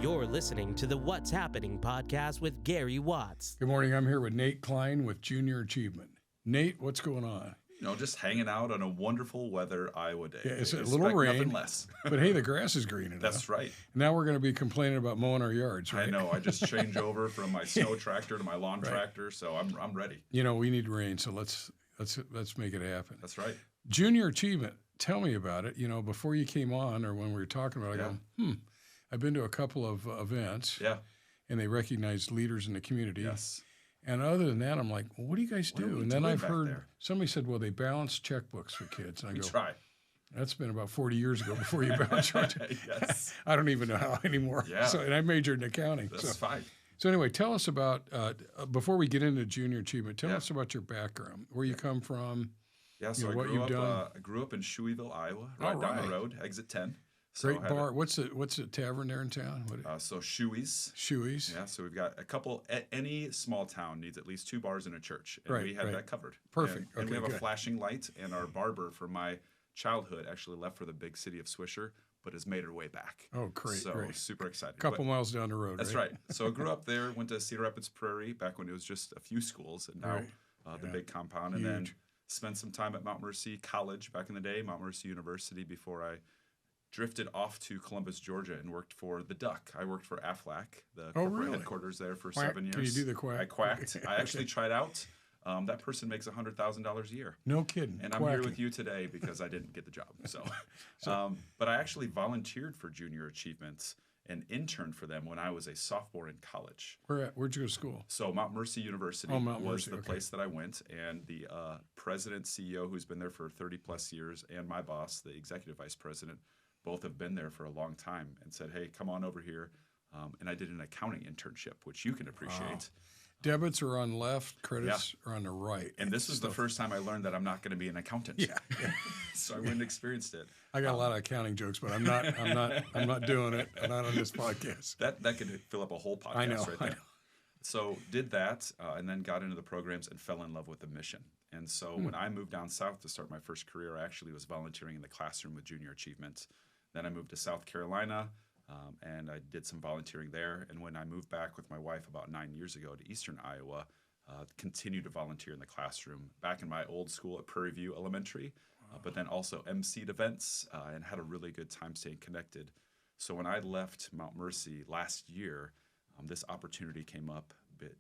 You're listening to the What's Happening podcast with Gary Watts. Good morning. I'm here with Nate Klein with Junior Achievement. Nate, what's going on? Just hanging out on a wonderful weather Iowa day. Yeah, it's a Expect little rain, nothing less. but hey, the grass is green enough. That's right. Now we're going to be complaining about mowing our yards, right? I know. I just changed over from my snow tractor to my lawn tractor, so I'm ready. You know, we need rain, so let's make it happen. That's right. Junior Achievement. Tell me about it. You know, before you came on or when we were talking about it, I go, I've been to a couple of events. Yeah. And they recognize leaders in the community. Yes. And other than that, I'm like, well, what do you guys do? And then I've heard there? Somebody said, well, they balance checkbooks for kids. And I We go, try. that's been about 40 years ago before you balance checkbooks. Yes. I don't even know how anymore. Yeah. So, and I majored in accounting. That's fine. So anyway, tell us about, before we get into Junior Achievement, tell us about your background, where you come from. Yeah, so what you've done. I grew up in Shueyville, Iowa, right down the road, exit 10. So Great bar. What's the tavern there in town? So Shuey's. Shuey's. Yeah, so we've got a couple. Any small town needs at least two bars and a church, and we had that covered. Perfect. And we have good. a flashing light, and our barber from my childhood actually left for the big city of Swisher, but has made her way back. Oh, great! So great. super excited. A couple miles down the road. That's right. So I grew up there, went to Cedar Rapids Prairie back when it was just a few schools, and now the big compound, and then spent some time at Mount Mercy College back in the day, Mount Mercy University, before I drifted off to Columbus, Georgia, and worked for the Duck. I worked for Aflac, the corporate headquarters there for 7 years. Can you do the quack? I quacked. I actually tried out. That person makes $100,000 a year. No kidding. And I'm here with you today because I didn't get the job. But I actually volunteered for Junior Achievement and interned for them when I was a sophomore in college. Where'd you go to school? So Mount Mercy University was the place that I went, and the president, CEO, who's been there for 30-plus years, and my boss, the executive vice president, both have been there for a long time and said, hey, come on over here. And I did an accounting internship, which you can appreciate. Wow. Debits are on left, credits are on the right. And this was the first time I learned that I'm not going to be an accountant. Yeah. So I went and experienced it. I got a lot of accounting jokes, but I'm not doing it. I'm not on this podcast. That could fill up a whole podcast right there. So did that, and then got into the programs and fell in love with the mission. And so when I moved down south to start my first career, I actually was volunteering in the classroom with Junior Achievement. Then I moved to South Carolina, and I did some volunteering there. And when I moved back with my wife about 9 years ago to eastern Iowa, continued to volunteer in the classroom back in my old school at Prairie View Elementary, but then also emceed events and had a really good time staying connected. So when I left Mount Mercy last year, this opportunity came up.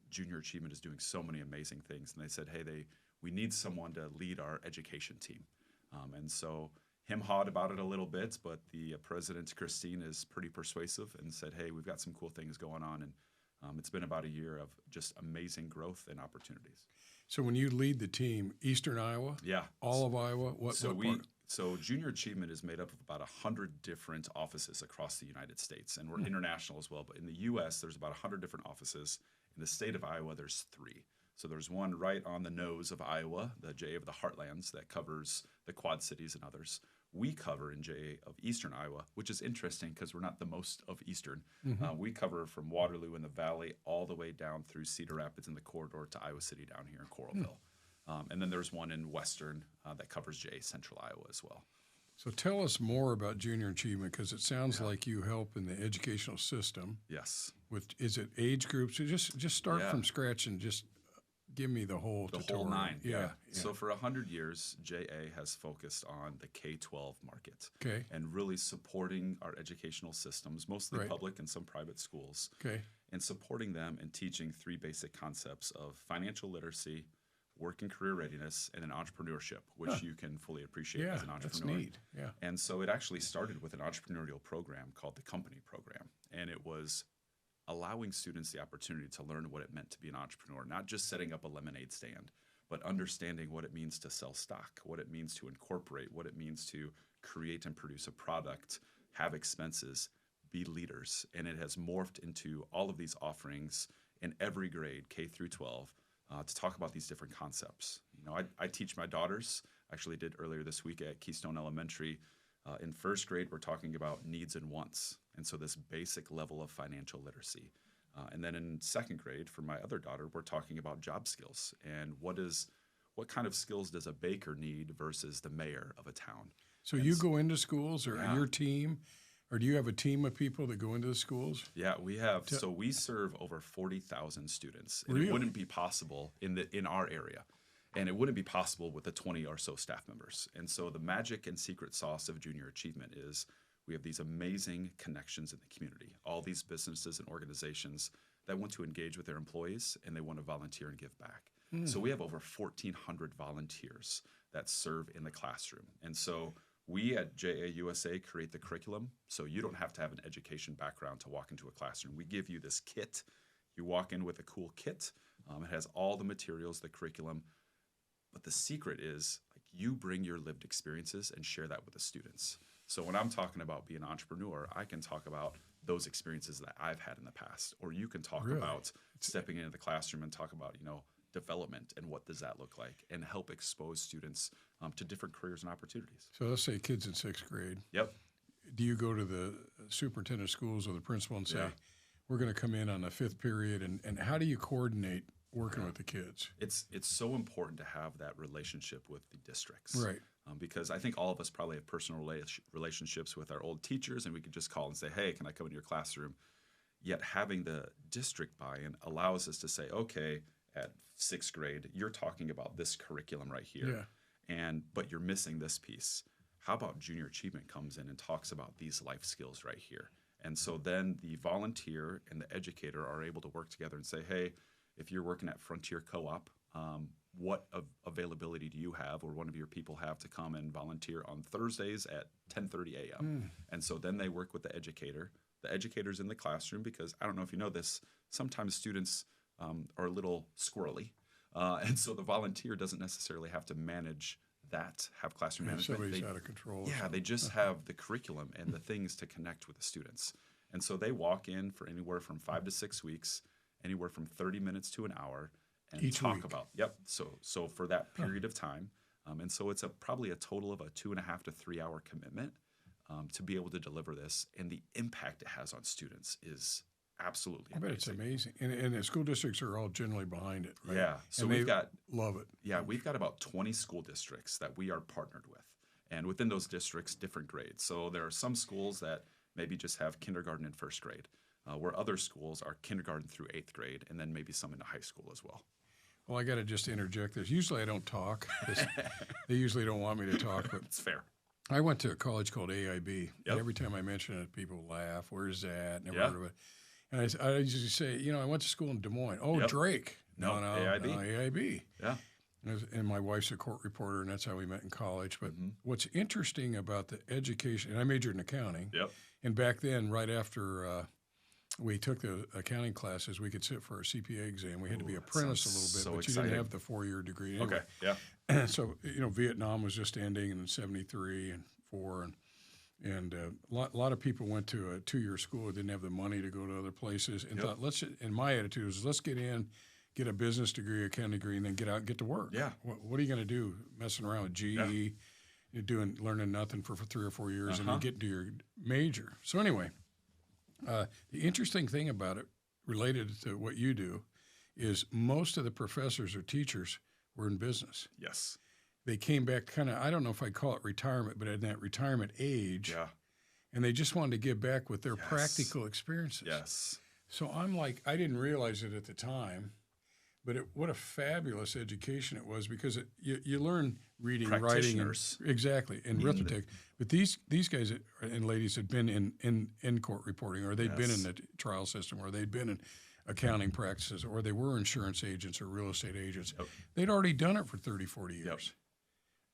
Junior Achievement is doing so many amazing things. And they said, hey, we need someone to lead our education team. And so him-hawed about it a little bit, but the president, Christine, is pretty persuasive and said, hey, we've got some cool things going on. And it's been about a year of just amazing growth and opportunities. So when you lead the team, eastern Iowa? Yeah. All of Iowa? What part? So Junior Achievement is made up of about 100 different offices across the United States, and we're international as well. But in the U.S., there's about 100 different offices. In the state of Iowa, there's 3. So there's one right on the nose of Iowa, the JA of the Heartlands, that covers the Quad Cities and others. We cover in JA of Eastern Iowa, which is interesting because we're not the most of Eastern. We cover from Waterloo in the Valley all the way down through Cedar Rapids in the corridor to Iowa City down here in Coralville. And then there's one in Western that covers JA Central Iowa as well. So tell us more about Junior Achievement, because it sounds like you help in the educational system. Yes. Is it age groups? So just start from scratch and just give me the whole tutorial. Whole 9. Yeah. So for 100 years, JA has focused on the K-12 market. Okay. And really supporting our educational systems, mostly public and some private schools. Okay. And supporting them and teaching 3 basic concepts of financial literacy, work and career readiness, and then entrepreneurship, which you can fully appreciate as an entrepreneur. That's neat. Yeah. And so it actually started with an entrepreneurial program called the Company Program. And it was allowing students the opportunity to learn what it meant to be an entrepreneur, not just setting up a lemonade stand, but understanding what it means to sell stock, what it means to incorporate, what it means to create and produce a product, have expenses, be leaders. And it has morphed into all of these offerings in every grade, K through 12, to talk about these different concepts. I teach my daughters, actually did earlier this week at Keystone Elementary. In first grade, we're talking about needs and wants, and so this basic level of financial literacy. And then in second grade, for my other daughter, we're talking about job skills and what kind of skills does a baker need versus the mayor of a town. So you go into schools or your team, Or do you have a team of people that go into the schools? Yeah, we have. So we serve over 40,000 students. And Really? It wouldn't be possible in our area. And it wouldn't be possible with the 20 or so staff members. And so the magic and secret sauce of junior achievement is we have these amazing connections in the community, all these businesses and organizations that want to engage with their employees and they want to volunteer and give back. So we have over 1,400 volunteers that serve in the classroom. And so we at JAUSA create the curriculum, so you don't have to have an education background to walk into a classroom. We give you this kit. You walk in with a cool kit. It has all the materials, the curriculum. But the secret is like you bring your lived experiences and share that with the students. So when I'm talking about being an entrepreneur, I can talk about those experiences that I've had in the past. Or you can talk about stepping into the classroom and talk about, development and what does that look like and help expose students to different careers and opportunities. So let's say kids in 6th grade. Yep. Do you go to the superintendent of schools or the principal and say, we're going to come in on the 5th period, and how do you coordinate working with the kids? It's so important to have that relationship with the districts. Right. Because I think all of us probably have personal relationships with our old teachers, and we could just call and say, hey, can I come into your classroom? Yet having the district buy-in allows us to say, okay, at 6th grade, you're talking about this curriculum right here, but you're missing this piece. How about junior achievement comes in and talks about these life skills right here? And so then the volunteer and the educator are able to work together and say, hey, if you're working at Frontier Co-op, what availability do you have or one of your people have to come and volunteer on Thursdays at 10:30 a.m.? And so then they work with the educator. The educator's in the classroom because, I don't know if you know this, sometimes students are a little squirrely. And so the volunteer doesn't necessarily have to manage that, have classroom management. Somebody's out of control. Yeah, they just have the curriculum and the things to connect with the students. And so they walk in for anywhere from 5 to 6 weeks, anywhere from 30 minutes to an hour, and Each talk week. about, so for that period of time. And so it's probably a total of a 2.5 to 3 hour commitment to be able to deliver this. And the impact it has on students is absolutely I bet amazing. it's amazing. And the school districts are all generally behind it, right? Yeah. So And we've got love it. Yeah, we've got about 20 school districts that we are partnered with. And within those districts, different grades. So there are some schools that maybe just have kindergarten and 1st grade, where other schools are kindergarten through 8th grade, and then maybe some into high school as well. Well, I got to just interject this. Usually I don't talk. They usually don't want me to talk, but It's fair. I went to a college called AIB. Yep. And every time I mention it, people laugh. Where's that? Never Yeah. heard of it. And I usually say, I went to school in Des Moines. Oh, Yep. Drake. No, AIB. No, AIB. Yeah. And my wife's a court reporter, and that's how we met in college. But what's interesting about the education, and I majored in accounting. Yep. And back then, right after we took the accounting classes, we could sit for our CPA exam. We had to be apprentice a little bit, so but you exciting. didn't have the 4-year degree. Anyway. Okay. Yeah. So, Vietnam was just ending in 73 and 4. And a lot of people went to a 2-year school, didn't have the money to go to other places, and thought, and my attitude was, let's get in, get a business degree, accounting degree, and then get out and get to work. Yeah. What are you going to do? Messing around with GE, learning nothing for 3 or 4 years, and then get to your major. So anyway, the interesting thing about it, related to what you do, is most of the professors or teachers were in business. Yes. They came back kind of, I don't know if I'd call it retirement, but in that retirement age. Yeah. And they just wanted to give back with their practical experiences. Yes. So I'm like, I didn't realize it at the time, but what a fabulous education it was, because you learn reading, writing, exactly, and arithmetic. But these guys and ladies had been in court reporting, or they'd been in the trial system, or they'd been in accounting practices, or they were insurance agents or real estate agents. Yep. They'd already done it for 30, 40 years. Yep.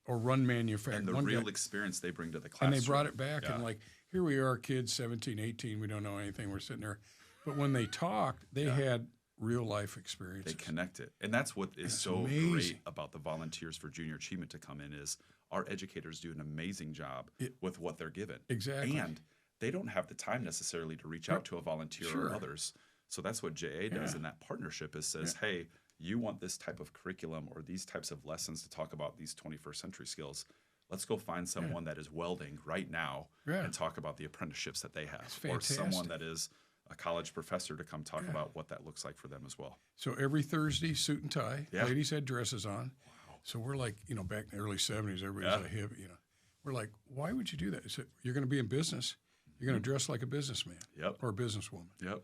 Or run manufacturing. And the real experience they bring to the classroom. And they brought it back, and like, here we are, kids, 17, 18, we don't know anything, we're sitting there. But when they talked, they had real life experiences. They connect it. And that's what is so great about the Volunteers for Junior Achievement to come in is our educators do an amazing job with what they're given. Exactly. And they don't have the time necessarily to reach out to a volunteer or others. So that's what JA does in that partnership is says, hey, you want this type of curriculum or these types of lessons to talk about these 21st century skills. Let's go find someone that is welding right now and talk about the apprenticeships that they have. Or someone that is a college professor to come talk about what that looks like for them as well. So every Thursday, suit and tie. Ladies had dresses on. Wow. So we're like, back in the early 70s, everybody's a hip, We're like, why would you do that? So you're going to be in business. You're You're going to dress like a businessman or a businesswoman. Yep.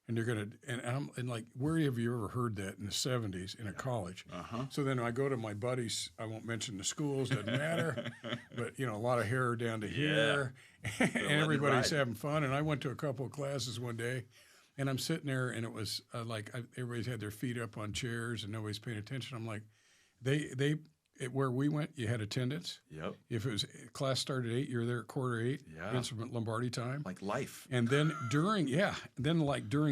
And you're going to, and like, where have you ever heard that in the 70s in a college? So then I go to my buddies, I won't mention the schools, doesn't matter, but, a lot of hair down to here, and everybody's having fun. And I went to a couple of classes one day, and I'm sitting there, and it was everybody's had their feet up on chairs, and nobody's paying attention. I'm like, where we went, you had attendance. Yep. If it was class started at 8, you were there at 7:45. Yeah. Instrument Lombardi time. Like life. And then during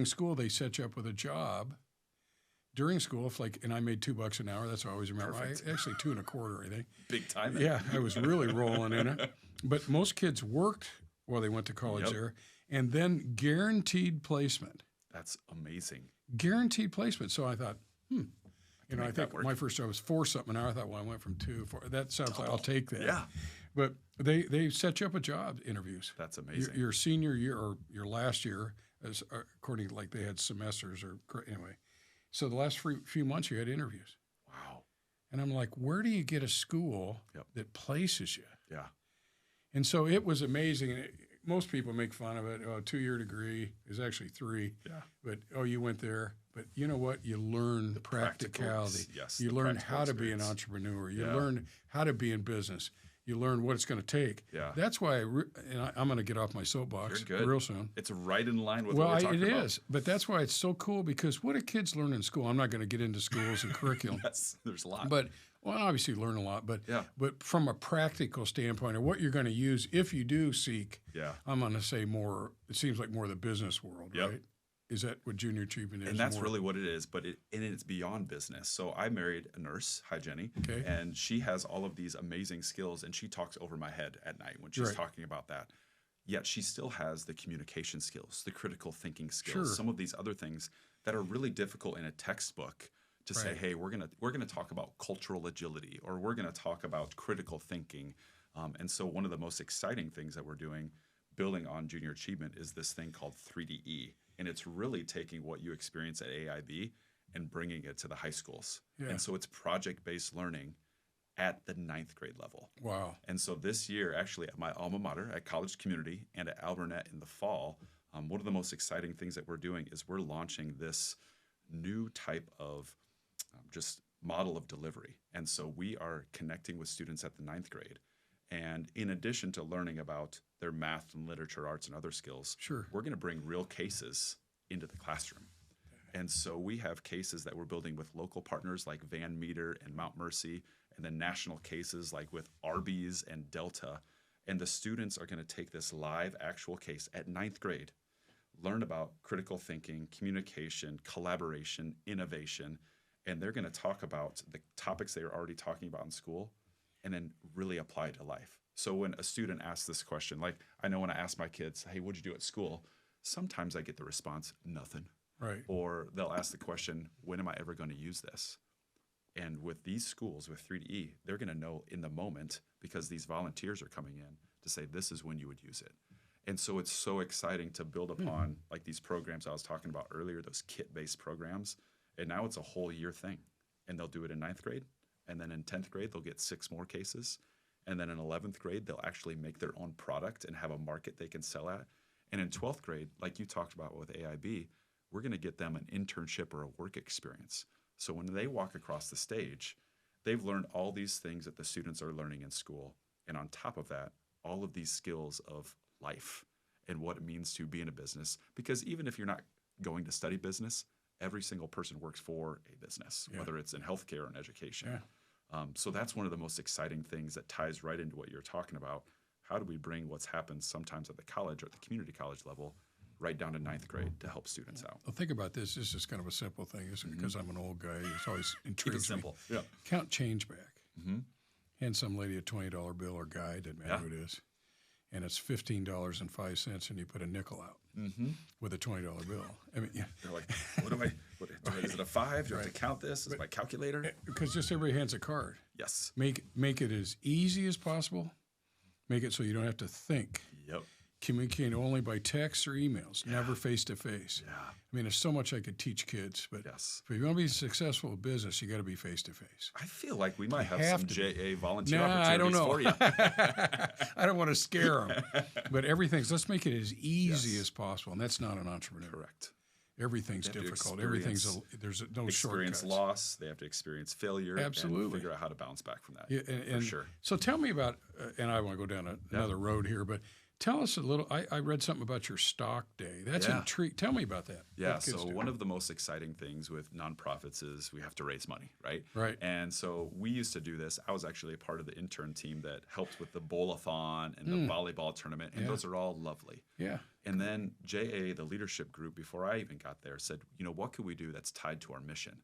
school, they set you up with a job. During school, and I made $2 an hour. That's what I always remember. Actually, 2 1/4, I think. Big time. Yeah, I was really rolling in it. But most kids worked while they went to college there, and then guaranteed placement. That's amazing. Guaranteed placement. So I thought, I think my first job was 4 something an hour. I thought, well, I went from 2 4. That sounds like I'll take that. Yeah. But they set you up with job interviews. That's amazing. Your senior year or your last year, according to they had semesters anyway. So the last few months you had interviews. Wow. And I'm like, where do you get a school that places you? Yeah. And so it was amazing. Most people make fun of it. Oh, 2-year degree is actually 3. Yeah. But you went there. But you know what? You learn practicality. Yes. You learn how to be an entrepreneur. You learn how to be in business. You learn what it's going to take. Yeah. That's why I'm going to get off my soapbox real soon. It's right in line with what we're talking about. It is. But that's why it's so cool, because what do kids learn in school? I'm not going to get into schools and curriculum. Yes, there's a lot. But obviously learn a lot. But from a practical standpoint of what you're going to use if you do seek, I'm going to say more. It seems like more the business world, right? Is that what junior achievement is? And that's really what it is, but it's beyond business. So I married a nurse, hi Jenny, and she has all of these amazing skills, and she talks over my head at night when she's talking about that. Yet she still has the communication skills, the critical thinking skills, some of these other things that are really difficult in a textbook to say, hey, we're gonna talk about cultural agility, or we're gonna talk about critical thinking. And so one of the most exciting things that we're doing, building on junior achievement, is this thing called 3DE. And it's really taking what you experience at AIB and bringing it to the high schools. Yeah. And so it's project-based learning at the 9th grade level. Wow. And so this year, actually, at my alma mater, at College Community, and at Albernet in the fall, one of the most exciting things that we're doing is we're launching this new type of just model of delivery. And so we are connecting with students at the 9th grade. And in addition to learning about their math and literature, arts, and other skills, we're going to bring real cases into the classroom. And so we have cases that we're building with local partners like Van Meter and Mount Mercy, and then national cases like with Arby's and Delta. And the students are going to take this live actual case at 9th grade, learn about critical thinking, communication, collaboration, innovation, and they're going to talk about the topics they are already talking about in school, and then really apply it to life. So when a student asks this question, like I know when I ask my kids, hey, what'd you do at school? Sometimes I get the response, nothing. Right. Or they'll ask the question, when am I ever going to use this? And with these schools, with 3DE, they're going to know in the moment, because these volunteers are coming in to say, this is when you would use it. And so it's so exciting to build upon like these programs I was talking about earlier, those kit-based programs. And now it's a whole year thing. And they'll do it in 9th grade. And then in 10th grade, they'll get 6 more cases. And then in 11th grade, they'll actually make their own product and have a market they can sell at. And in 12th grade, like you talked about with AIB, we're going to get them an internship or a work experience. So when they walk across the stage, they've learned all these things that the students are learning in school. And on top of that, all of these skills of life and what it means to be in a business. Because even if you're not going to study business, every single person works for a business, whether it's in healthcare or in education. Yeah. So that's one of the most exciting things that ties right into what you're talking about. How do we bring what's happened sometimes at the college or at the community college level right down to 9th grade to help students out? Well, think about this. This is kind of a simple thing, isn't it? Because I'm an old guy. It's always intrigues Keep it simple. me. Yeah. Count change back. Hand some lady a $20 bill or guy, doesn't matter who it is, and it's $15.05, and you put a nickel out with a $20 bill. I mean, They're like, is it a 5? Do I have to count this? Is it my calculator? Because just everybody hands a card. Yes. Make it as easy as possible. Make it so you don't have to think. Yep. communicating only by text or emails, never face-to-face. Yeah. I mean, there's so much I could teach kids, but Yes. if you want to be successful in business, you got to be face-to-face. I feel like we might have some JA volunteer I don't opportunities know. for you. I don't want to scare them, but let's make it as easy as possible, and that's not an entrepreneur. Correct. Everything's difficult. There's no experience shortcuts. Loss. They have to experience failure. Absolutely. And figure out how to bounce back from that. Yeah, and for sure. So tell me about, and I want to go down another road here, but tell us a little. I read something about your stock day. That's intriguing. Tell me about that. Yeah. So one of the most exciting things with nonprofits is we have to raise money, right? Right. And so we used to do this. I was actually a part of the intern team that helped with the bowl-a-thon and the volleyball tournament, and those are all lovely. Yeah. And then JA, the leadership group, before I even got there, said, what could we do that's tied to our mission?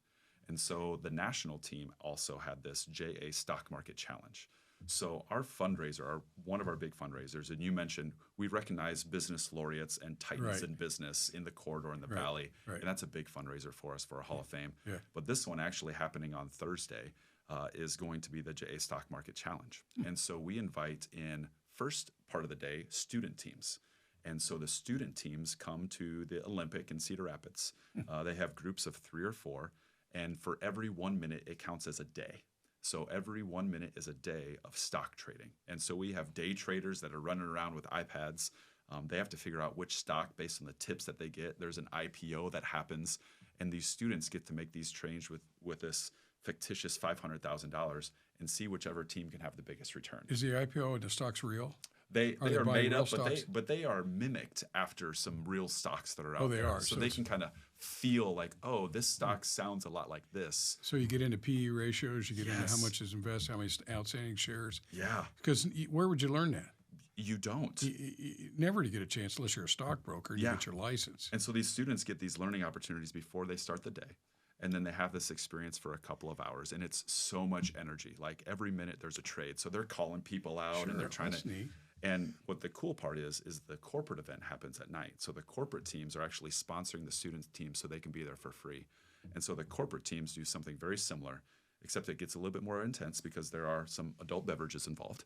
And so the national team also had this JA Stock Market Challenge. So our fundraiser, one of our big fundraisers, and you mentioned we recognize business laureates and titans in business in the corridor in the valley, and that's a big fundraiser for us for a Hall of Fame. Yeah. But this one actually happening on Thursday is going to be the JA Stock Market Challenge. And so we invite in first part of the day student teams. And so the student teams come to the Olympic in Cedar Rapids. They have groups of 3 or 4, and for every 1 minute, it counts as a day. So every 1 minute is a day of stock trading. And so we have day traders that are running around with iPads. They have to figure out which stock based on the tips that they get. There's an IPO that happens, and these students get to make these trades with this fictitious $500,000 and see whichever team can have the biggest return. Is the IPO and the stocks real? They are made up, but they are mimicked after some real stocks that are out there. Are. So they can kind of feel like, this stock sounds a lot like this. So you get into PE ratios, you get into how much is invested, how many outstanding shares. Yeah. Because where would you learn that? You don't. Never to get a chance unless you're a stockbroker and you get your license. And so these students get these learning opportunities before they start the day. And then they have this experience for a couple of hours. And it's so much energy. Like every minute there's a trade. So they're calling people out and they're trying to. Neat. And what the cool part is the corporate event happens at night. So the corporate teams are actually sponsoring the student teams so they can be there for free. And so the corporate teams do something very similar, except it gets a little bit more intense because there are some adult beverages involved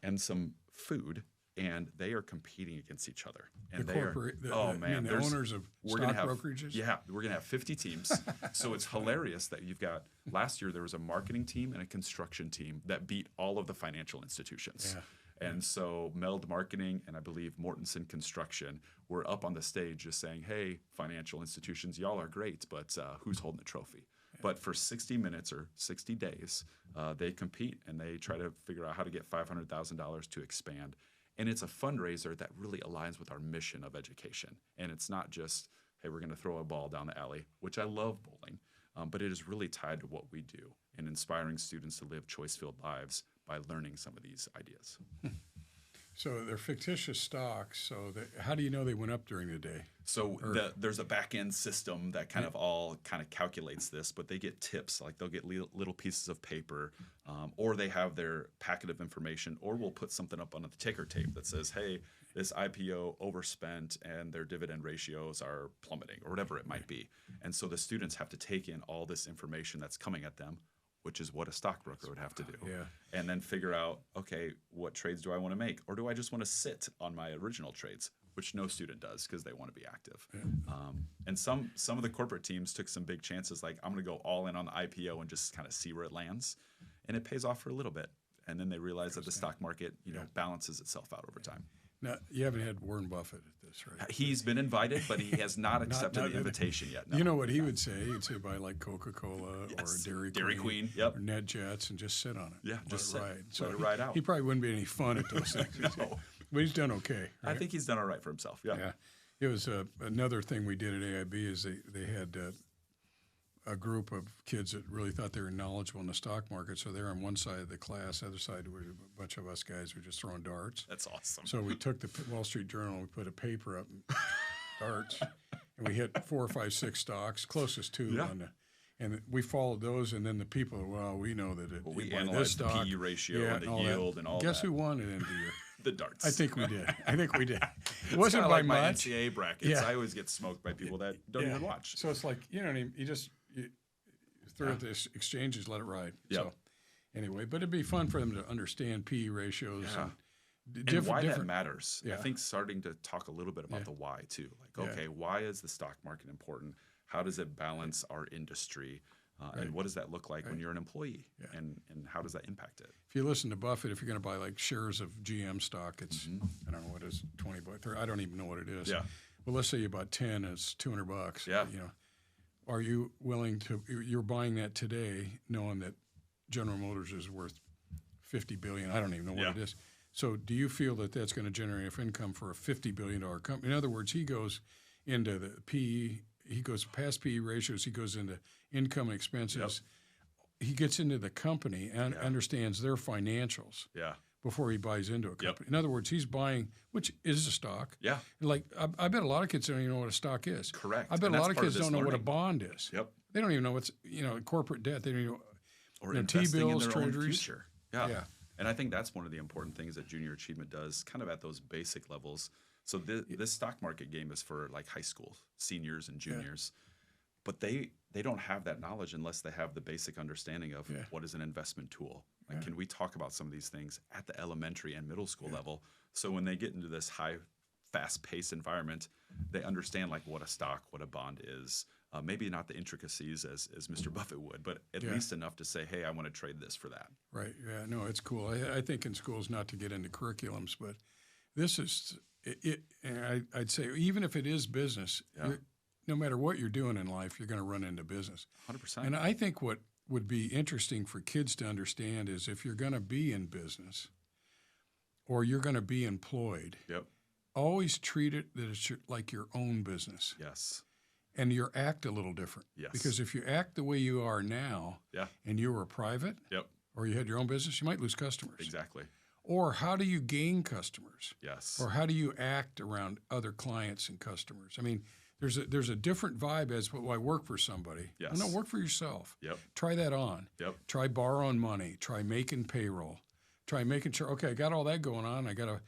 and some food, and they are competing against each other. And the owners of stock brokerages? Yeah, we're going to have 50 teams. So it's hilarious that you've got, last year there was a marketing team and a construction team that beat all of the financial institutions. Yeah. And so Meld Marketing and I believe Mortensen Construction were up on the stage just saying, hey, financial institutions, y'all are great, but who's holding the trophy? Yeah. But for 60 minutes or 60 days, they compete and they try to figure out how to get $500,000 to expand. And it's a fundraiser that really aligns with our mission of education. And it's not just, hey, we're going to throw a ball down the alley, which I love bowling, but it is really tied to what we do and inspiring students to live choice-filled lives by learning some of these ideas. So they're fictitious stocks. So how do you know they went up during the day? So there's a back-end system that kind of calculates this, but they get tips. Like they'll get little pieces of paper, or they have their packet of information, or we'll put something up on the ticker tape that says, hey, this IPO overspent and their dividend ratios are plummeting, or whatever it might be. And so the students have to take in all this information that's coming at them, which is what a stockbroker would have to do. Yeah. And then figure out, okay, what trades do I want to make? Or do I just want to sit on my original trades, which no student does because they want to be active. Yeah. And some of the corporate teams took some big chances, like I'm going to go all in on the IPO and just kind of see where it lands. And it pays off for a little bit. And then they realize that the stock market, balances itself out over time. Now, you haven't had Warren Buffett at this, right? He's been invited, but he has not accepted the invitation yet. No. You know what he would say? He'd say buy like Coca-Cola or Dairy Queen, yep, or NetJets and just sit on it. Yeah, just let it ride. So let it ride out. He probably wouldn't be any fun at those things. No. But he's done okay. Right? I think he's done all right for himself. Yeah. Yeah. It was another thing we did at AIB is they had a group of kids that really thought they were knowledgeable in the stock market. So they're on one side of the class. The other side were a bunch of us guys who were just throwing darts. That's awesome. So we took the Wall Street Journal and we put a paper up, darts, and we hit 4, 5, 6 stocks, closest to on and we followed those. And then the people, we know that we analyzed the PE ratio and the yield and all that. Guess who won at the end of the year? The darts. I think we did. It wasn't by like my much. NCAA brackets. Yeah. I always get smoked by people that don't even watch. So it's like, you just throw it at the exchanges, let it ride. Yep. So anyway, but it'd be fun for them to understand PE ratios and And why that matters. Yeah. I think starting to talk a little bit about the why too. Like, okay, why is the stock market important? How does it balance our industry? And what does that look like when you're an employee? Yeah. And how does that impact it? If you listen to Buffett, if you're going to buy like shares of GM stock, it's I don't know what it is, 20 bucks. I don't even know what it is. Yeah. Well, let's say you bought 10, it's $200. Yeah. You know, are you willing to? You're buying that today, knowing that General Motors is worth $50 billion. I don't even know what it is. So, do you feel that that's going to generate enough income for a $50 billion company? In other words, he goes into the PE. He goes past PE ratios. He goes into income and expenses. Yep. He gets into the company and understands their financials before he buys into a company. In other words, he's buying, which is a stock. Yeah. Like, I bet a lot of kids don't even know what a stock is. Correct. I bet a lot of kids don't know what a bond is. Yep. They don't even know what's, corporate debt. They don't even know. Or investing T-bills, in their treasuries. own future. Yeah. Yeah. And I think that's one of the important things that Junior Achievement does, kind of at those basic levels. So this stock market game is for like high school seniors and juniors, but they don't have that knowledge unless they have the basic understanding of what is an investment tool. Like, can we talk about some of these things at the elementary and middle school level? So when they get into this high, fast-paced environment, they understand like what a stock, what a bond is. Maybe not the intricacies as Mr. Buffett would, but at least enough to say, hey, I want to trade this for that. Right. Yeah. No, it's cool. I think in schools, not to get into curriculums, but this is it. And I'd say even if it is business, no matter what you're doing in life, you're going to run into business. 100%. And I think what would be interesting for kids to understand is if you're going to be in business or you're going to be employed, always treat it that it's like your own business. Yes. And you act a little different. Yes. Because if you act the way you are now and you were private or you had your own business, you might lose customers. Exactly. Or how do you gain customers? Yes. Or how do you act around other clients and customers? I mean, there's a different vibe as well, I work for somebody. Yes. No, work for yourself. Yep. Try that on. Yep. Try borrowing money. Try making payroll. Try making sure, okay, I got all that going on. I got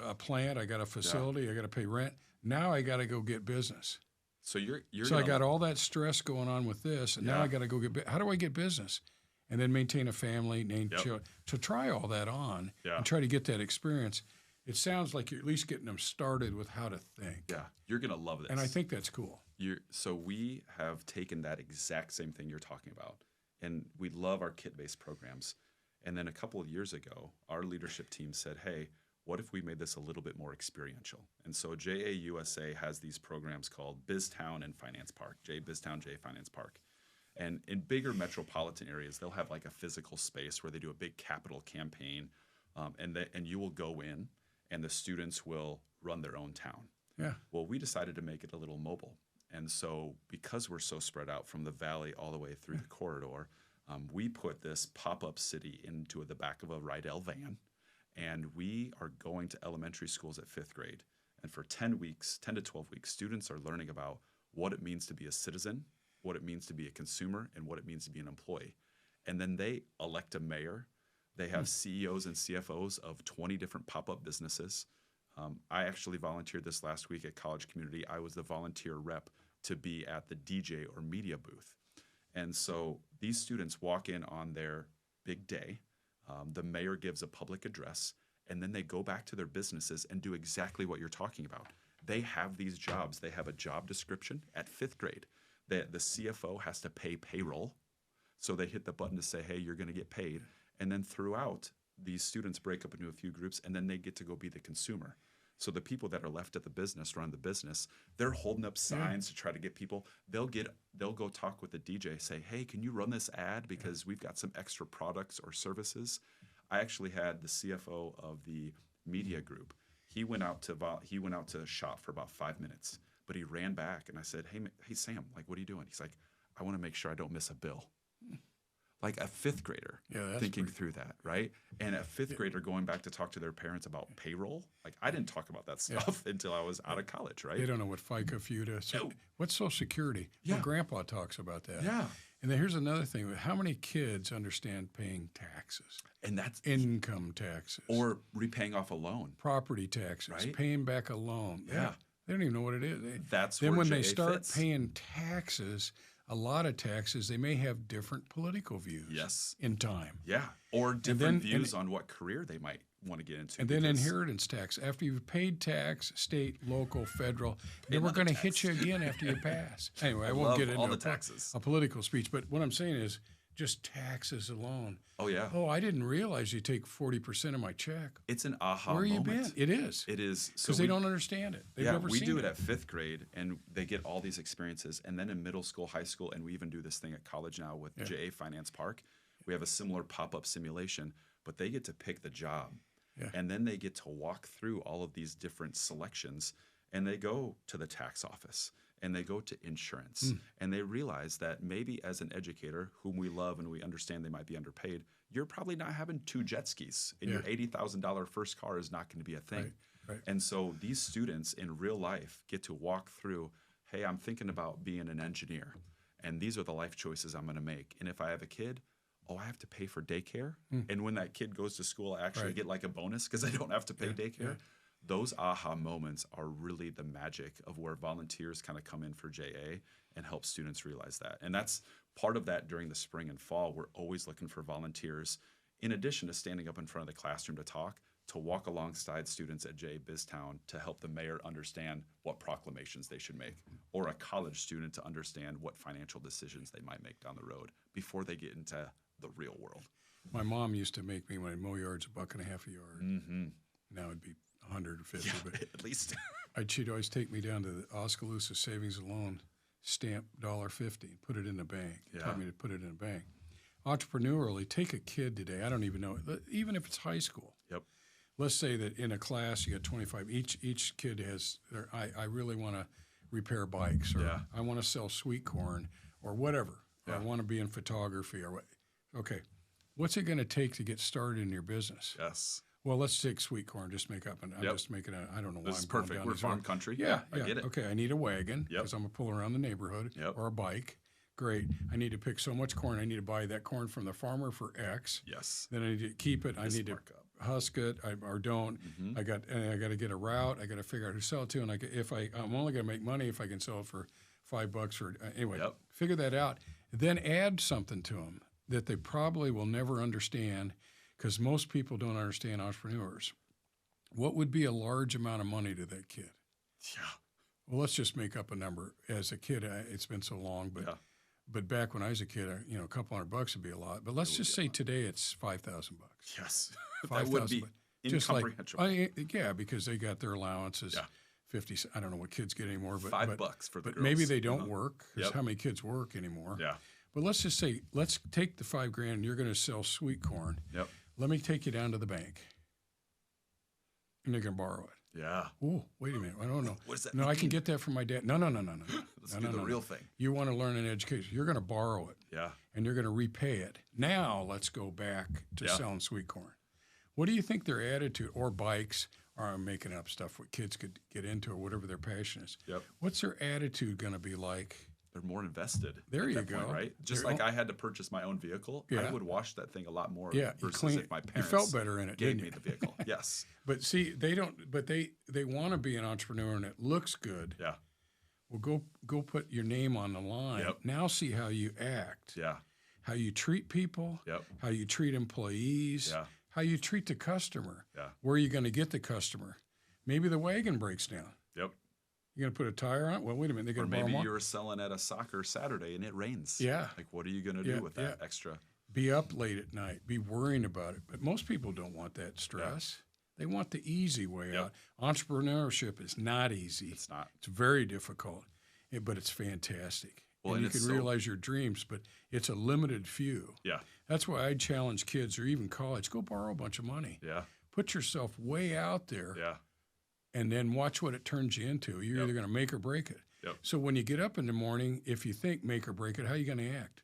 a plant. I got a facility. I got to pay rent. Now I got to go get business. So you're I got all that stress going on with this, and now I got to go get. How do I get business, and then maintain a family, children? So try all that on and try to get that experience. It sounds like you're at least getting them started with how to think. Yeah, you're gonna love this, and I think that's cool. So we have taken that exact same thing you're talking about, and we love our kit-based programs. And then a couple of years ago, our leadership team said, "Hey, what if we made this a little bit more experiential?" And so JAUSA has these programs called BizTown and Finance Park, BizTown, J Finance Park. And in bigger metropolitan areas, they'll have like a physical space where they do a big capital campaign, and you will go in, and the students will run their own town. Yeah. Well, we decided to make it a little mobile. And so because we're so spread out from the valley all the way through the corridor, we put this pop-up city into the back of a Rydell van. And we are going to elementary schools at 5th grade. And for 10 to 12 weeks, students are learning about what it means to be a citizen, what it means to be a consumer, and what it means to be an employee. And then they elect a mayor. They have CEOs and CFOs of 20 different pop-up businesses. I actually volunteered this last week at College Community. I was the volunteer rep to be at the DJ or media booth. And so these students walk in on their big day. The mayor gives a public address, and then they go back to their businesses and do exactly what you're talking about. They have these jobs. They have a job description at 5th grade. The CFO has to pay payroll, so they hit the button to say, hey, you're going to get paid. And then throughout, these students break up into a few groups, and then they get to go be the consumer. So the people that are left at the business, run the business, they're holding up signs to try to get people. They'll go talk with the DJ, say, hey, can you run this ad because we've got some extra products or services. I actually had the CFO of the media group. He went out to shop for about 5 minutes, but he ran back, and I said, hey Sam, like, what are you doing? He's like, I want to make sure I don't miss a bill. Like a 5th grader thinking through that, right? And a 5th grader going back to talk to their parents about payroll. Like, I didn't talk about that stuff until I was out of college, right? They don't know what FICA, FUTA. So what's Social Security? Yeah. Well, Grandpa talks about that. Yeah. And then here's another thing. How many kids understand paying taxes? And that's income taxes. Or repaying off a loan. Property taxes. Right? Paying back a loan. Yeah. They don't even know what it is. Then when JA they start fits. paying taxes, a lot of taxes, they may have different political views. Yes. In time. Yeah. Or different views on what career they might want to get into. And then inheritance tax. After you've paid tax, state, local, federal, then we're going to hit you again after you pass. Anyway, I won't get into a political speech, but what I'm saying is just taxes alone. Oh, yeah. Oh, I didn't realize you take 40% of my check. It's an aha moment. moment. Where you been? It is. It is. Because they don't understand it. They've never we seen do it at 5th grade, and they get all these experiences. And then in middle school, high school, and we even do this thing at college now with JA Finance Park. We have a similar pop-up simulation, but they get to pick the job. Yeah. And then they get to walk through all of these different selections, and they go to the tax office. And they go to insurance, and they realize that maybe as an educator, whom we love and we understand they might be underpaid, you're probably not having 2 jet skis, and your $80,000 first car is not going to be a thing. Right. And so these students in real life get to walk through, hey, I'm thinking about being an engineer, and these are the life choices I'm going to make. And if I have a kid, I have to pay for daycare. And when that kid goes to school, I actually get like a bonus because I don't have to pay daycare. Yeah. Those aha moments are really the magic of where volunteers kind of come in for JA and help students realize that. And that's part of that during the spring and fall. We're always looking for volunteers, in addition to standing up in front of the classroom to talk, to walk alongside students at JA BizTown to help the mayor understand what proclamations they should make, or a college student to understand what financial decisions they might make down the road before they get into the real world. My mom used to make me, when I'd mow yards, $1.50 a yard. Mm-hmm. Now it'd be 150, but at least. She'd always take me down to the Oskaloosa Savings and Loan, stamp $1.50, put it in the bank. Taught me to put it in a bank. Entrepreneurially, take a kid today. I don't even know, even if it's high school. Yep. Let's say that in a class you got 25. Each kid has. I really want to repair bikes, or I want to sell sweet corn, or whatever. Or I want to be in photography, or what. Okay, what's it going to take to get started in your business? Yes. Well, let's take sweet corn. Just make up, and I'm just making I don't know why. This is perfect. We're farm country. Yeah, I get it. Okay, I need a wagon because I'm gonna pull around the neighborhood, or a bike. Great. I need to pick so much corn. I need to buy that corn from the farmer for X. Yes. Then I need to keep it. I need to husk it, or don't. I got to get a route. I got to figure out who to sell it to, and I'm only gonna make money if I can sell it for $5 or anyway. Figure that out. Then add something to them that they probably will never understand. Because most people don't understand entrepreneurs. What would be a large amount of money to that kid? Yeah. Well, let's just make up a number. As a kid, it's been so long, but back when I was a kid, a couple $100 would be a lot. But let's just say today it's $5,000. Yes, that would be incomprehensible. Because they got their allowances. Yeah. 50. I don't know what kids get anymore, but $5 for the girls. But maybe they don't work. Because how many kids work anymore? Yeah. But let's just say, let's take the $5,000 and you're going to sell sweet corn. Yep. Let me take you down to the bank. And they're going to borrow it. Yeah. Oh, wait a minute. I don't know. What does that mean? I can get that from my dad. No. Let's do the real thing. You want to learn an education. You're going to borrow it. Yeah. And you're going to repay it. Now let's go back to selling sweet corn. What do you think their attitude, or bikes, or I'm making up stuff what kids could get into, or whatever their passion is. Yep. What's their attitude going to be like? They're more invested. There you go. Point, right? Just like I had to purchase my own vehicle, I would wash that thing a lot more versus if my parents you felt better in it, gave me the vehicle. Yes. But see, they don't. But they want to be an entrepreneur, and it looks good. Yeah. Well, go put your name on the line. Yep. Now see how you act. Yeah. How you treat people. Yep. How you treat employees. Yeah. How you treat the customer. Yeah. Where are you going to get the customer? Maybe the wagon breaks down. Yep. You're going to put a tire on it? Well, wait a minute. They're going to borrow more. Maybe you're selling at a soccer Saturday and it rains. Yeah. Like, what are you going to do with that extra? Be up late at night. Be worrying about it. But most people don't want that stress. They want the easy way out. Entrepreneurship is not easy. It's not. It's very difficult, but it's fantastic. Well, and you can realize your dreams, but it's a limited few. Yeah. That's why I challenge kids, or even college, go borrow a bunch of money. Yeah. Put yourself way out there. Yeah. And then watch what it turns you into. You're either going to make or break it. Yep. So when you get up in the morning, if you think make or break it, how are you going to act?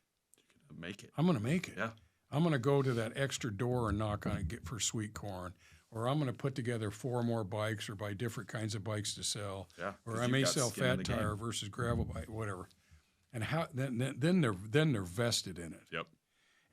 You're going to make it. I'm going to make it. Yeah. I'm going to go to that extra door and knock on it for sweet corn. Or I'm going to put together 4 more bikes, or buy different kinds of bikes to sell. Yeah. Or I may sell fat tire versus gravel bike, whatever. And how then they're vested in it. Yep.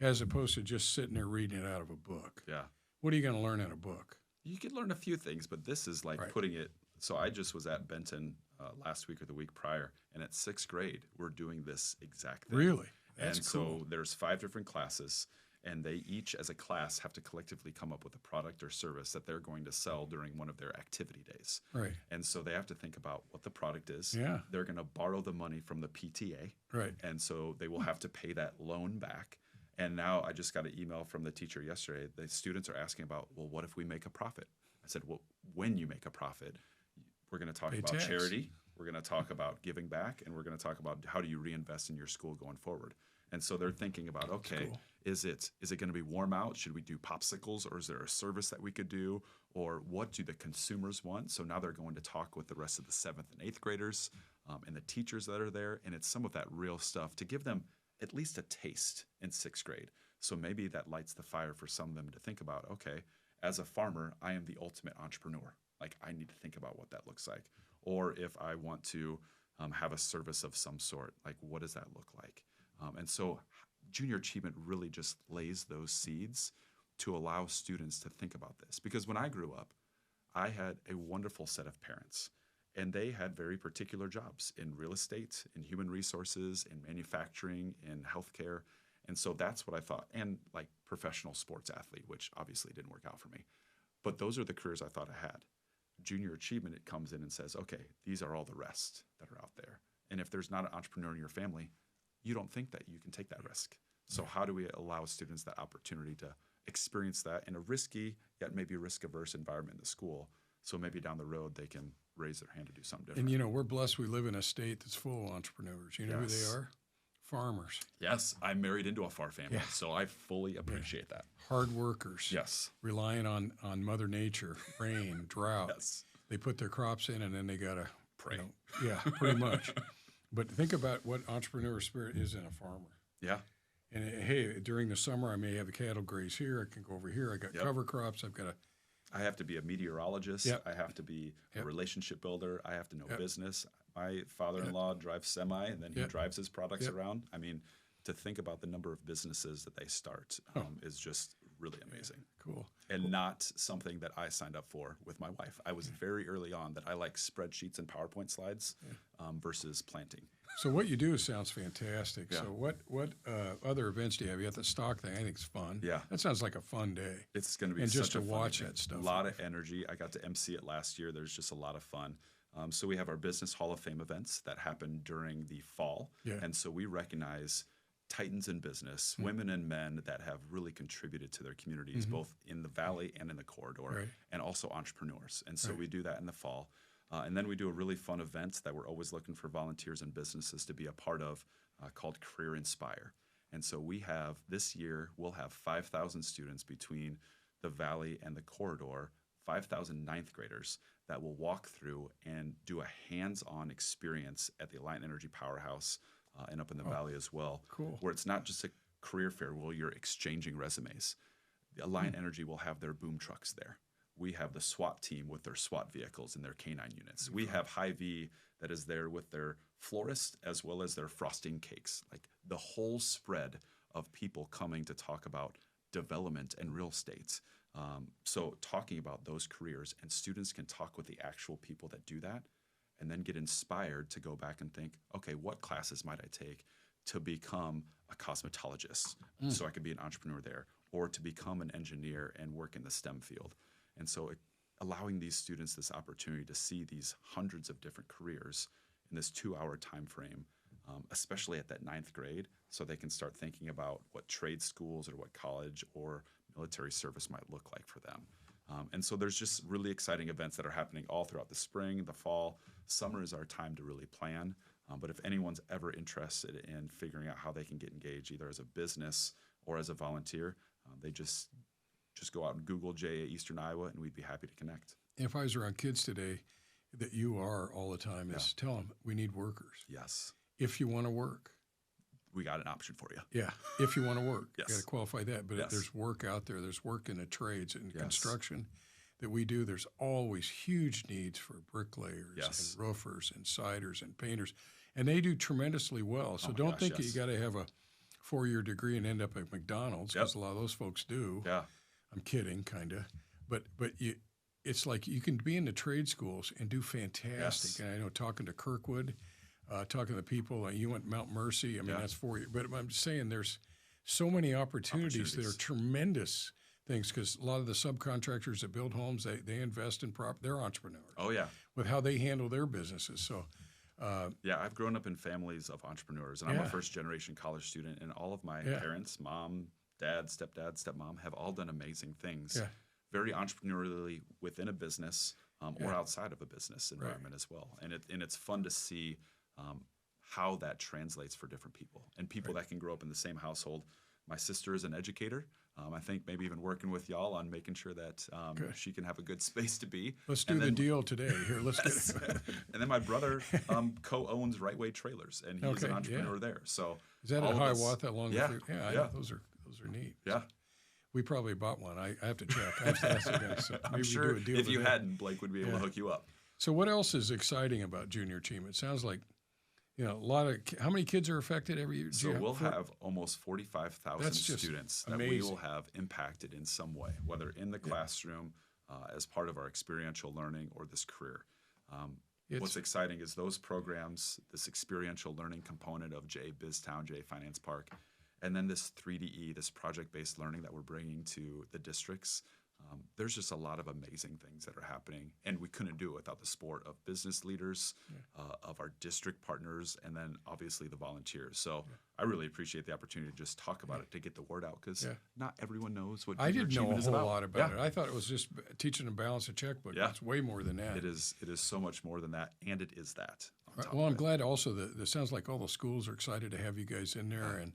As opposed to just sitting there reading it out of a book. Yeah. What are you going to learn in a book? You could learn a few things, but this is like putting it. So I just was at Benton last week or the week prior, and at 6th grade, we're doing this exact thing. Really? That's cool. So there's 5 different classes, And they each, as a class, have to collectively come up with a product or service that they're going to sell during one of their activity days. Right. And so they have to think about what the product is. Yeah. They're going to borrow the money from the PTA. Right. And so they will have to pay that loan back. And now I just got an email from the teacher yesterday. The students are asking about, well, what if we make a profit? I said, well, when you make a profit, we're going to talk about charity. We're going to talk about giving back, and we're going to talk about how do you reinvest in your school going forward. And so they're thinking about, okay, cool. Is it going to be warm out? Should we do popsicles, or is there a service that we could do? Or what do the consumers want? So now they're going to talk with the rest of the 7th and 8th graders and the teachers that are there. And it's some of that real stuff to give them at least a taste in 6th grade. So maybe that lights the fire for some of them to think about, okay, as a farmer, I am the ultimate entrepreneur. Like, I need to think about what that looks like. Or if I want to have a service of some sort, like, what does that look like? And so junior achievement really just lays those seeds to allow students to think about this. Because when I grew up, I had a wonderful set of parents, and they had very particular jobs in real estate, in human resources, in manufacturing, in healthcare. And so that's what I thought. And like professional sports athlete, which obviously didn't work out for me. But those are the careers I thought I had. Junior achievement, it comes in and says, okay, these are all the rest that are out there. And if there's not an entrepreneur in your family, you don't think that you can take that risk. So how do we allow students that opportunity to experience that in a risky, yet maybe risk-averse environment in the school? So maybe down the road, they can raise their hand to do something different. And, we're blessed we live in a state that's full of entrepreneurs. You know who they are? Farmers. Yes, I'm married into a farm family, so I fully appreciate that. Hard workers. Yes. Relying on Mother Nature, rain, drought. Yes. They put their crops in, and then they got to pray. Pretty much. But think about what entrepreneur spirit is in a farmer. Yeah. And hey, during the summer, I may have the cattle graze here. I can go over here. I got cover crops. I have to be a meteorologist. Yep. I have to be a relationship builder. I have to know business. My father-in-law drives semi, and then he drives his products around. I mean, to think about the number of businesses that they start is just really amazing. Cool. And not something that I signed up for with my wife. I was very early on that I like spreadsheets and PowerPoint slides versus planting. So what you do sounds fantastic. Yeah. So what other events do you have? You have the stock thing. I think it's fun. Yeah. That sounds like a fun day. It's going to be and such just to a fun watch event. That stuff. A lot of energy. I got to MC it last year. There's just a lot of fun. So we have our Business Hall of Fame events that happen during the fall. Yeah. And so we recognize titans in business, women and men that have really contributed to their communities, both in the Valley and in the corridor, and also entrepreneurs. And so we do that in the fall. And then we do a really fun event that we're always looking for volunteers and businesses to be a part of called Career Inspire. And so this year, we'll have 5,000 students between the Valley and the corridor, 5,000 ninth graders that will walk through and do a hands-on experience at the Alliant Energy Powerhouse and up in the Valley as well. Cool. Where it's not just a career fair where you're exchanging resumes. The Alliant Energy will have their boom trucks there. We have the SWAT team with their SWAT vehicles and their K9 units. We have Hy-Vee that is there with their florist as well as their frosting cakes. Like the whole spread of people coming to talk about development and real estate. So talking about those careers, and students can talk with the actual people that do that and then get inspired to go back and think, okay, what classes might I take to become a cosmetologist so I could be an entrepreneur there, or to become an engineer and work in the STEM field. And so allowing these students this opportunity to see these hundreds of different careers in this 2-hour time frame, especially at that 9th grade, so they can start thinking about what trade schools or what college or military service might look like for them. And so there's just really exciting events that are happening all throughout the spring, the fall. Summer is our time to really plan. But if anyone's ever interested in figuring out how they can get engaged, either as a business or as a volunteer, they just go out and Google JA Eastern Iowa, and we'd be happy to connect. If I was around kids today, that you are all the time, is tell them we need workers. Yes. If you want to work. We got an option for you. Yeah, if you want to work. Yes. You got to qualify that. But there's work out there. There's work in the trades and construction that we do. There's always huge needs for bricklayers and roofers and siders and painters. And they do tremendously well. So don't think you got to have a 4-year degree and end up at McDonald's, because a lot of those folks do. Yeah. I'm kidding, kind of. But it's like you can be in the trade schools and do fantastic. Yes. And I know talking to Kirkwood, talking to the people, you went Mount Mercy. I mean, that's 4 years. But I'm just saying there's so many opportunities that are tremendous things, because a lot of the subcontractors that build homes, they invest in they're entrepreneurs. Oh, yeah. With how they handle their businesses. So, I've grown up in families of entrepreneurs, and I'm a first-generation college student, and all of my parents, mom, dad, stepdad, stepmom, have all done amazing things, very entrepreneurially within a business or outside of a business environment as well. And it's fun to see how that translates for different people, and people that can grow up in the same household. My sister is an educator. I think maybe even working with y'all on making sure that she can have a good space to be. Let's do the deal today. Here, let's get it. And then my brother co-owns Right Way Trailers, and he's an entrepreneur there. So is that at Hiawatha along the freeway? Yeah, I know. Those are neat. Yeah. We probably bought one. I have to check. I have to ask the guys. So I'm sure if you hadn't, Blake would be able to hook you up. So what else is exciting about junior team? It sounds like, a lot of, how many kids are affected every year? So we'll have almost 45,000 students that we will have impacted in some way, whether in the classroom, as part of our experiential learning, or this career. What's exciting is those programs, this experiential learning component of JA BizTown, JA Finance Park, and then this 3DE, this project-based learning that we're bringing to the districts. There's just a lot of amazing things that are happening, and we couldn't do it without the support of business leaders, of our district partners, and then obviously the volunteers. So I really appreciate the opportunity to just talk about it, to get the word out, because not everyone knows what I didn't know a whole lot about it. I thought it was just teaching them to balance a checkbook. It's way more than that. It is so much more than that, and it is that. Well, I'm glad also that it sounds like all the schools are excited to have you guys in there and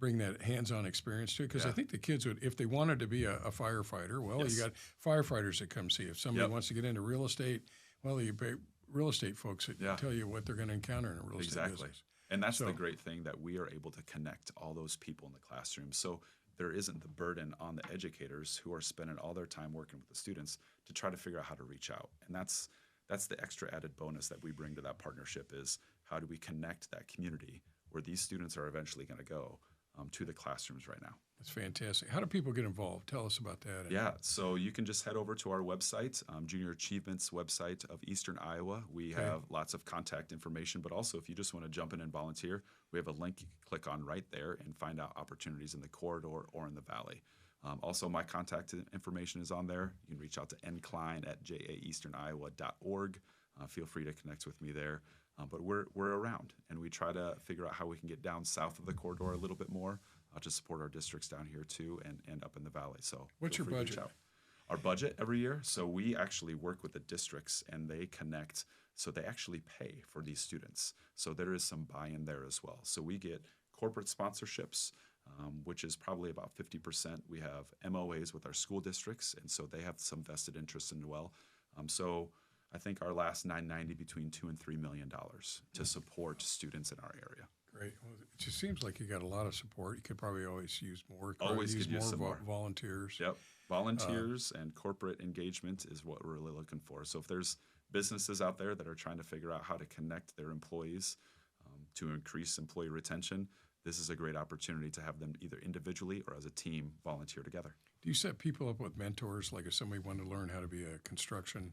bring that hands-on experience to it, because I think the kids would, if they wanted to be a firefighter, you got firefighters that come see. If somebody wants to get into real estate, you pay real estate folks that tell you what they're going to encounter in a real estate business. And that's the great thing, that we are able to connect all those people in the classroom. So there isn't the burden on the educators who are spending all their time working with the students to try to figure out how to reach out. And that's the extra added bonus that we bring to that partnership, is how do we connect that community where these students are eventually going to go to the classrooms right now. That's fantastic. How do people get involved? Tell us about that. Yeah, so you can just head over to our website, Junior Achievements website of Eastern Iowa. We have lots of contact information, but also if you just want to jump in and volunteer, we have a link you can click on right there and find out opportunities in the corridor or in the valley. Also, my contact information is on there. You can reach out to Klein at jaeasterniowa.org. Feel free to connect with me there. But we're around, and we try to figure out how we can get down south of the corridor a little bit more to support our districts down here too, and up in the valley. So what's your budget? Our budget every year. So we actually work with the districts, and they connect. So they actually pay for these students. So there is some buy-in there as well. So we get corporate sponsorships, which is probably about 50%. We have MOAs with our school districts, and so they have some vested interest in well. So I think our last 990 between $2 and $3 million to support students in our area. Great. Well, it just seems like you got a lot of support. You could probably always use more. Always could use some more volunteers. Yep, volunteers and corporate engagement is what we're really looking for. So if there's businesses out there that are trying to figure out how to connect their employees to increase employee retention, this is a great opportunity to have them either individually or as a team volunteer together. Do you set people up with mentors? Like if somebody wanted to learn how to be a construction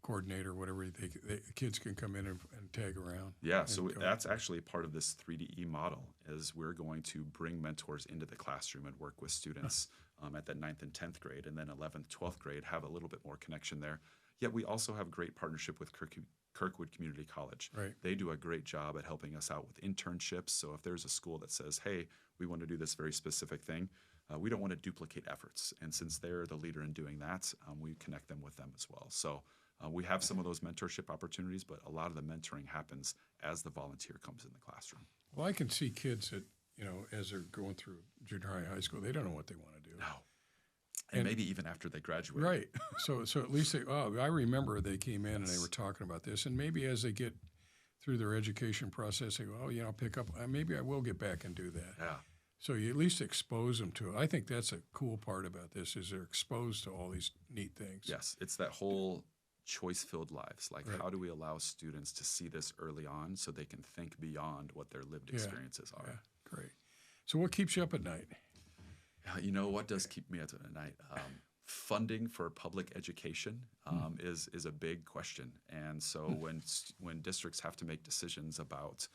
coordinator, whatever, the kids can come in and tag around? Yeah, so that's actually part of this 3DE model, is we're going to bring mentors into the classroom and work with students at that 9th and 10th grade, and then 11th, 12th grade, have a little bit more connection there. Yet we also have great partnership with Kirkwood Community College. Right. They do a great job at helping us out with internships. So if there's a school that says, hey, we want to do this very specific thing, we don't want to duplicate efforts. And since they're the leader in doing that, we connect them with them as well. So we have some of those mentorship opportunities, but a lot of the mentoring happens as the volunteer comes in the classroom. Well, I can see kids that, as they're going through junior high school, they don't know what they want to do. No. And maybe even after they graduate. Right. So at least I remember they came in and they were talking about this, and maybe as they get through their education process, they go, I'll pick up, maybe I will get back and do that. Yeah. So you at least expose them to it. I think that's a cool part about this, is they're exposed to all these neat things. Yes, it's that whole choice-filled lives. Like, how do we allow students to see this early on so they can think beyond what their lived experiences are? Yeah, great. So what keeps you up at night? What does keep me up at night? Funding for public education is a big question. And so when districts have to make decisions about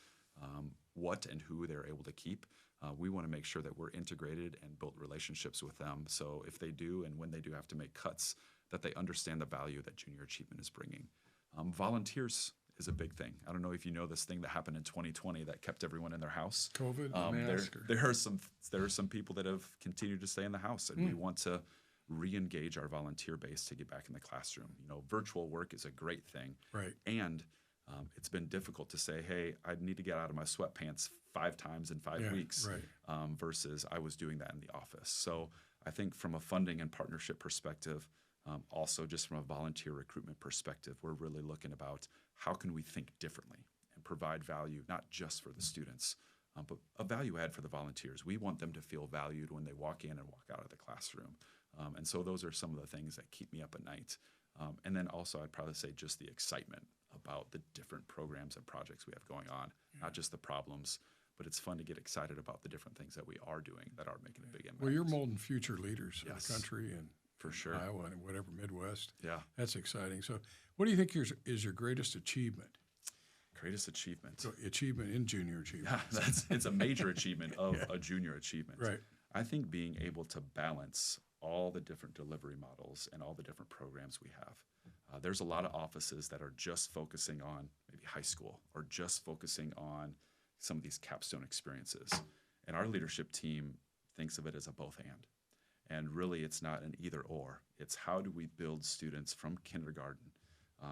what and who they're able to keep, we want to make sure that we're integrated and build relationships with them. So if they do and when they do have to make cuts, that they understand the value that junior achievement is bringing. Volunteers is a big thing. I don't know if you know this thing that happened in 2020 that kept everyone in their house. COVID, mask. There are some people that have continued to stay in the house, and we want to re-engage our volunteer base to get back in the classroom. Virtual work is a great thing. Right. And it's been difficult to say, hey, I need to get out of my sweatpants 5 times in 5 weeks, right. Versus I was doing that in the office. So I think from a funding and partnership perspective, also just from a volunteer recruitment perspective, we're really looking about how can we think differently and provide value, not just for the students, but a value add for the volunteers. We want them to feel valued when they walk in and walk out of the classroom. And so those are some of the things that keep me up at night. And then also I'd probably say just the excitement about the different programs and projects we have going on, not just the problems, but it's fun to get excited about the different things that we are doing that are making a big impact. Well, you're molding future leaders in the country and for sure. Iowa and whatever, Midwest. Yeah. That's exciting. So what do you think is your greatest achievement? Greatest achievement? So achievement in junior achievement. Yeah, it's a major achievement of a junior achievement. Right. I think being able to balance all the different delivery models and all the different programs we have. There's a lot of offices that are just focusing on maybe high school or just focusing on some of these capstone experiences. And our leadership team thinks of it as a both and. And really, it's not an either or. It's how do we build students from kindergarten?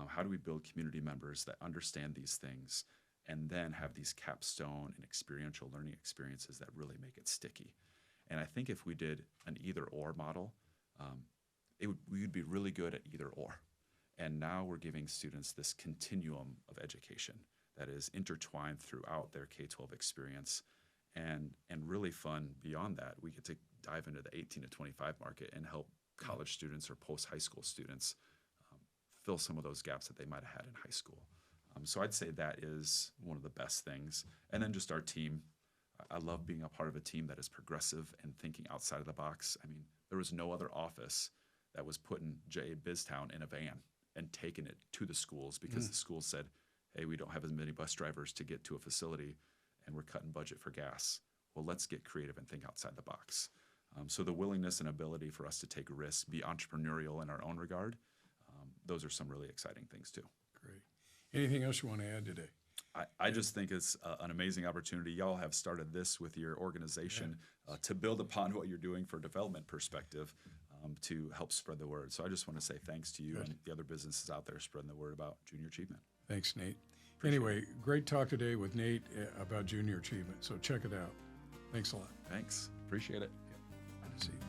How do we build community members that understand these things and then have these capstone and experiential learning experiences that really make it sticky? And I think if we did an either or model, we would be really good at either or. And now we're giving students this continuum of education that is intertwined throughout their K-12 experience and really fun beyond that. We get to dive into the 18 to 25 market and help college students or post-high school students fill some of those gaps that they might have had in high school. So I'd say that is one of the best things. And then just our team. I love being a part of a team that is progressive and thinking outside of the box. I mean, there was no other office that was putting J.A. Biztown in a van and taking it to the schools because the schools said, hey, we don't have as many bus drivers to get to a facility and we're cutting budget for gas. Well, let's get creative and think outside the box. So the willingness and ability for us to take risks, be entrepreneurial in our own regard, those are some really exciting things too. Great. Anything else you want to add today? I just think it's an amazing opportunity. Y'all have started this with your organization to build upon what you're doing for development perspective to help spread the word. So I just want to say thanks to you and the other businesses out there spreading the word about junior achievement. Thanks, Nate. Anyway, great talk today with Nate about junior achievement. So check it out. Thanks a lot. Thanks. Appreciate it. Good to see you.